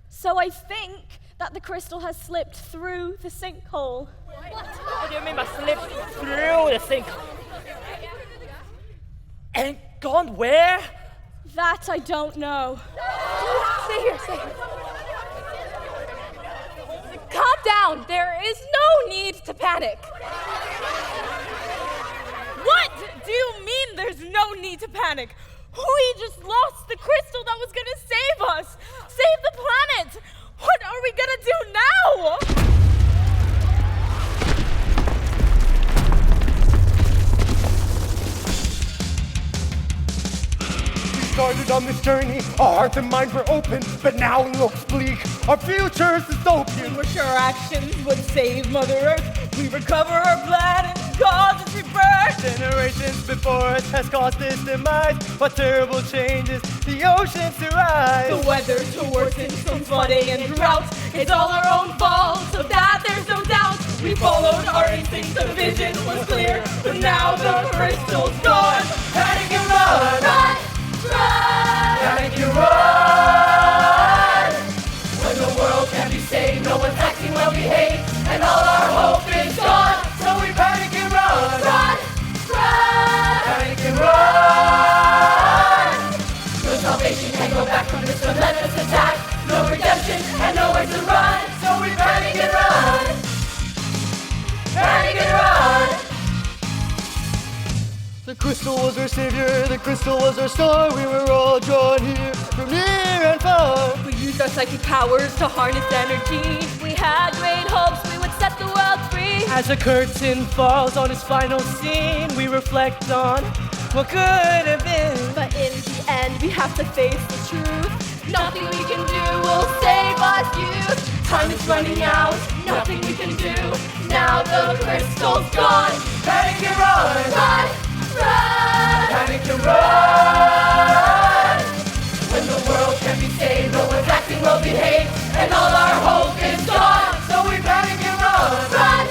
Speaker 10: So I think that the crystal has slipped through the sinkhole.
Speaker 6: What do you mean by slipped through the sinkhole? And gone where?
Speaker 10: That I don't know.
Speaker 15: Stay here. Calm down. There is no need to panic.
Speaker 10: What do you mean there's no need to panic? We just lost the crystal that was gonna save us! Save the planet! What are we gonna do now?
Speaker 12: We started on this journey, our hearts and minds were open, but now it looks bleak. Our future is dystopian.
Speaker 9: We were sure our actions would save Mother Earth. We recover our planet, cause its rebirth.
Speaker 11: Generations before us has caused this demise. What terrible changes the oceans to rise.
Speaker 9: The weather to worsen, some flooding and drought. It's all our own fault, so that there's no doubt. We followed our instincts, the vision was clear, but now the crystal's gone. Panic and run!
Speaker 6: Run! Panic and run! When the world can't be saved, no one's acting well behaved, and all our hope is gone. So we panic and run! Run! Panic and run! No salvation can go back from this relentless attack. No redemption and nowhere to run. So we panic and run! Panic and run!
Speaker 11: The crystal was our savior, the crystal was our star. We were all drawn here from near and far.
Speaker 9: We used our psychic powers to harness energy.
Speaker 10: We had great hopes we would set the world free.
Speaker 11: As the curtain falls on its final scene, we reflect on what could have been.
Speaker 10: But in the end, we have to face the truth. Nothing we can do will save us, youth. Time is running out, nothing we can do. Now the crystal's gone.
Speaker 6: Panic and run!
Speaker 10: Run!
Speaker 6: Panic and run! When the world can't be saved, no one's acting well behaved, and all our hope is gone. So we panic and run!
Speaker 10: Run!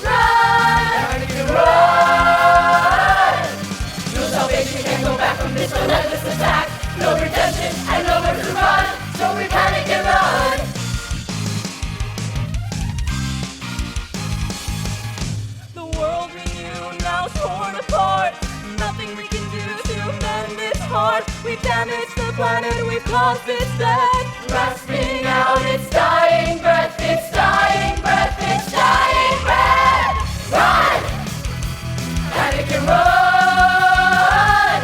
Speaker 6: Panic and run! No salvation can go back from this relentless attack. No redemption and nowhere to run. So we panic and run!
Speaker 9: The world we knew now torn apart. Nothing we can do to mend this heart. We've damaged the planet, we've caused its death.
Speaker 6: Grasping out its dying breath, its dying breath, its dying breath. Run! Panic and run!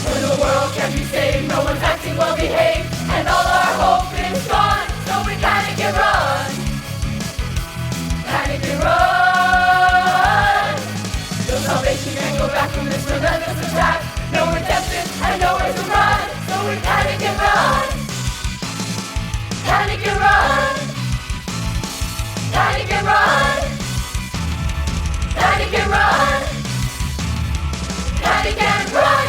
Speaker 6: When the world can't be saved, no one's acting well behaved, and all our hope is gone. So we panic and run! Panic and run! No salvation can go back from this relentless attack. No redemption and nowhere to run. So we panic and run! Panic and run! Panic and run! Panic and run! Panic and run!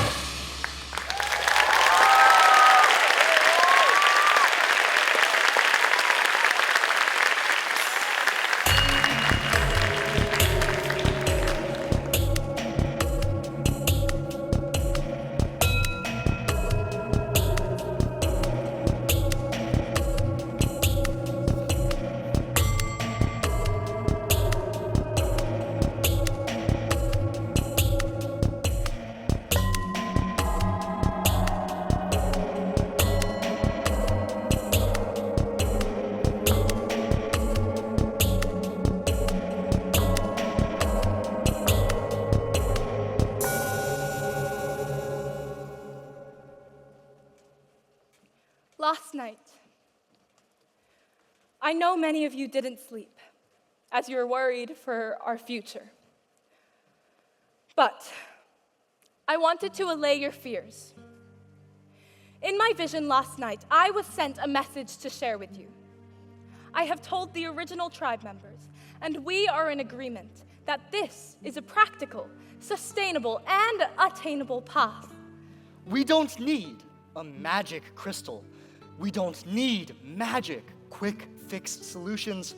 Speaker 10: Last night, I know many of you didn't sleep as you were worried for our future. But I wanted to allay your fears. In my vision last night, I was sent a message to share with you. I have told the original tribe members, and we are in agreement that this is a practical, sustainable, and attainable path.
Speaker 8: We don't need a magic crystal. We don't need magic, quick fix solutions.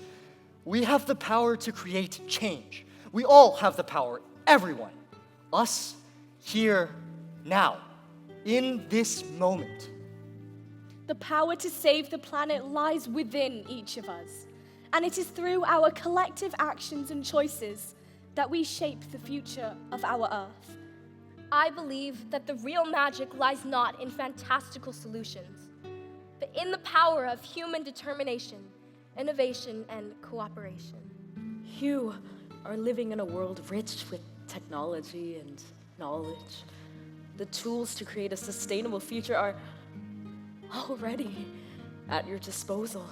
Speaker 8: We have the power to create change. We all have the power, everyone. Us, here, now, in this moment.
Speaker 5: The power to save the planet lies within each of us, and it is through our collective actions and choices that we shape the future of our Earth.
Speaker 14: I believe that the real magic lies not in fantastical solutions, but in the power of human determination, innovation, and cooperation.
Speaker 9: You are living in a world rich with technology and knowledge. The tools to create a sustainable future are already at your disposal.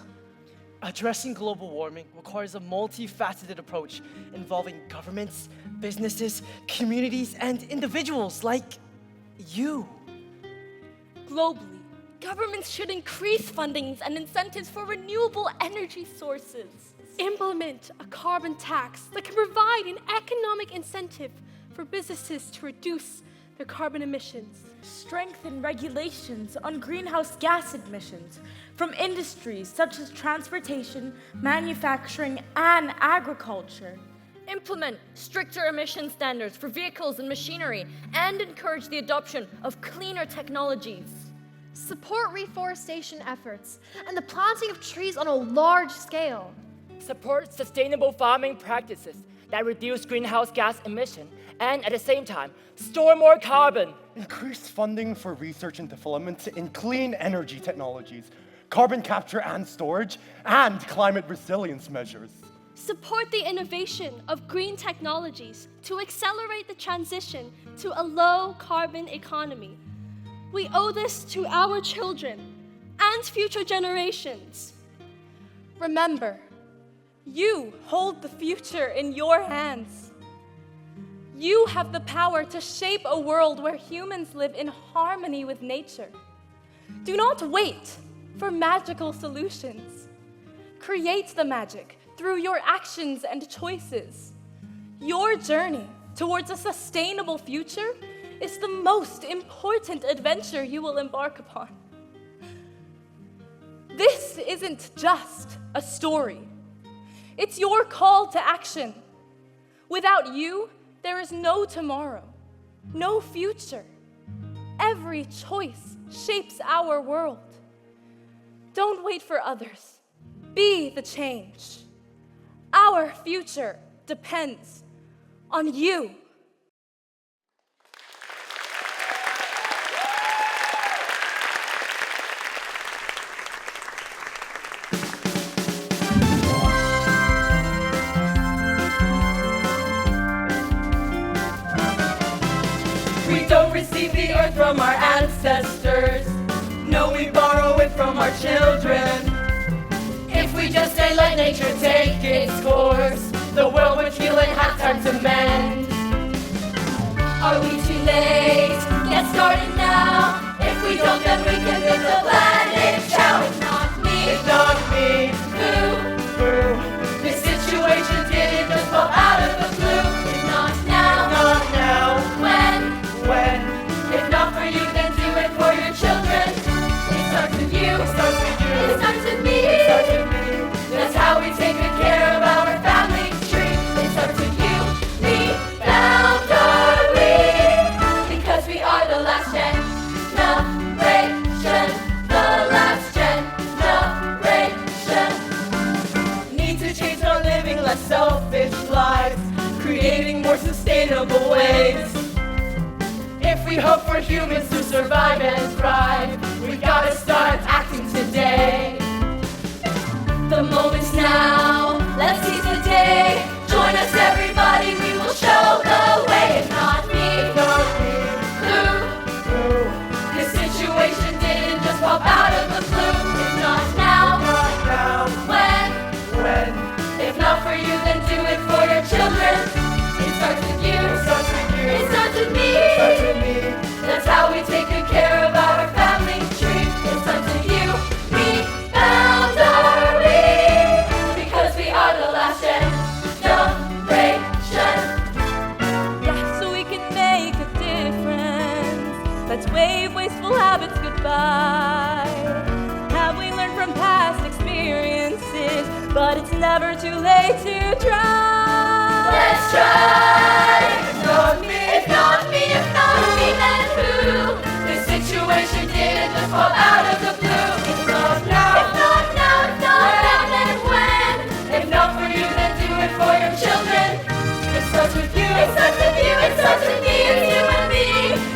Speaker 11: Addressing global warming requires a multifaceted approach involving governments, businesses, communities, and individuals like you.
Speaker 10: Globally, governments should increase fundings and incentives for renewable energy sources.
Speaker 13: Implement a carbon tax that can provide an economic incentive for businesses to reduce their carbon emissions.
Speaker 9: Strengthen regulations on greenhouse gas emissions from industries such as transportation, manufacturing, and agriculture.
Speaker 14: Implement stricter emission standards for vehicles and machinery, and encourage the adoption of cleaner technologies.
Speaker 15: Support reforestation efforts and the planting of trees on a large scale.
Speaker 16: Support sustainable farming practices that reduce greenhouse gas emission and, at the same time, store more carbon.
Speaker 12: Increase funding for research and development in clean energy technologies, carbon capture and storage, and climate resilience measures.
Speaker 13: Support the innovation of green technologies to accelerate the transition to a low-carbon economy. We owe this to our children and future generations.
Speaker 10: Remember, you hold the future in your hands. You have the power to shape a world where humans live in harmony with nature. Do not wait for magical solutions. Create the magic through your actions and choices. Your journey towards a sustainable future is the most important adventure you will embark upon. This isn't just a story. It's your call to action. Without you, there is no tomorrow, no future. Every choice shapes our world. Don't wait for others. Be the change. Our future depends on you.
Speaker 6: We don't receive the earth from our ancestors. No, we borrow it from our children. If we just say let nature take its course, the world would heal and have time to mend. Are we too late? Get started now. If we don't, then we can make the planet shout. It's not me. It's not me. Boo. This situation didn't just fall out of the blue. It's not now. It's not now. When? If not for you, then do it for your children. It starts with you. It starts with you. It starts with me. It starts with me. That's how we take good care of our family tree. It starts with you, me, boundary. Because we are the last generation. The last generation. Need to change our living less selfish lives, creating more sustainable ways. If we hope for humans to survive and thrive, we gotta start acting today. The moment's now, let's seize the day. Join us everybody, we will show the way. It's not me, who? This situation didn't just pop out of the blue. It's not now, when? If not for you, then do it for your children. It starts with you, it starts with me. Let's wave wasteful habits goodbye. Have we learned from past experiences? But it's never too late to try.
Speaker 10: Let's try. If not me, if not me, if not me, then who? This situation didn't just pop out of the blue. If not now, if not now, if not now, then when? If not for you, then do it for your children. It starts with you, it starts with you, it starts with me, it's you and me.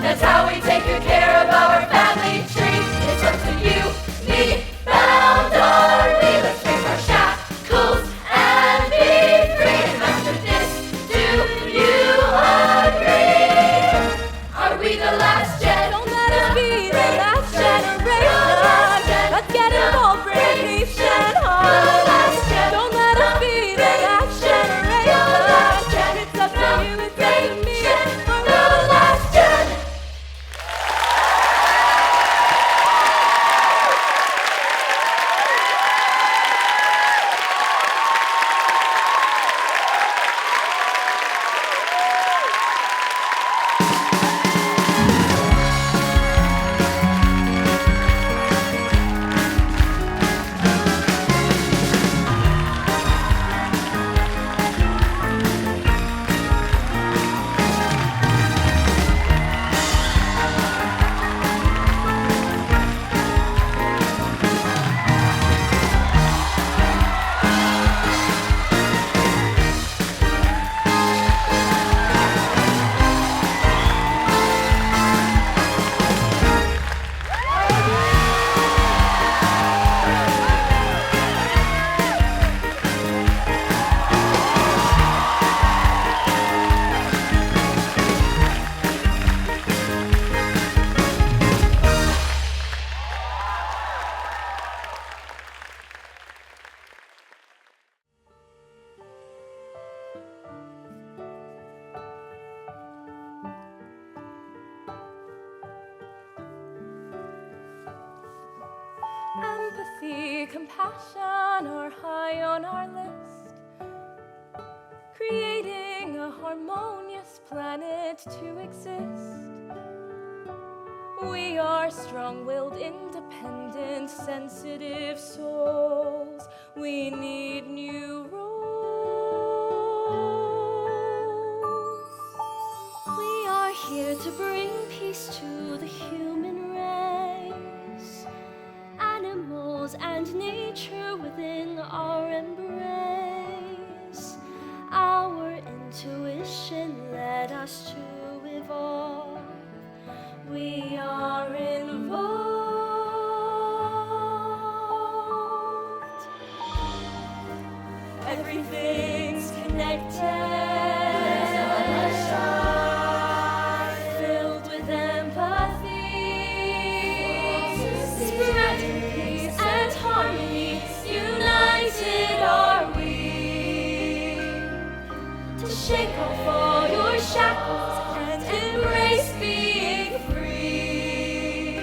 Speaker 10: That's how we take good care of our family tree. It starts with you, me, boundarily. Let's break our shackles and be free. And after this, do you agree? Are we the last gen?
Speaker 6: Don't let us be the last generation. Let's get involved, bring peace and harmony. Don't let us be the last generation. It's up to you, it's up to me. We're the last gen. Empathy, compassion are high on our list. Creating a harmonious planet to exist. We are strong-willed, independent, sensitive souls. We need new roles.
Speaker 13: We are here to bring peace to the human race. Animals and nature within our embrace. Our intuition led us to evolve. We are involved. Everything's connected. Filled with empathy. Spreading peace and harmony. United are we. To shake off all your shackles and embrace being free.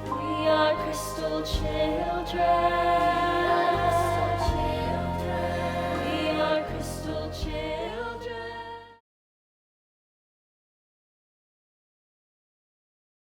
Speaker 13: We are crystal children.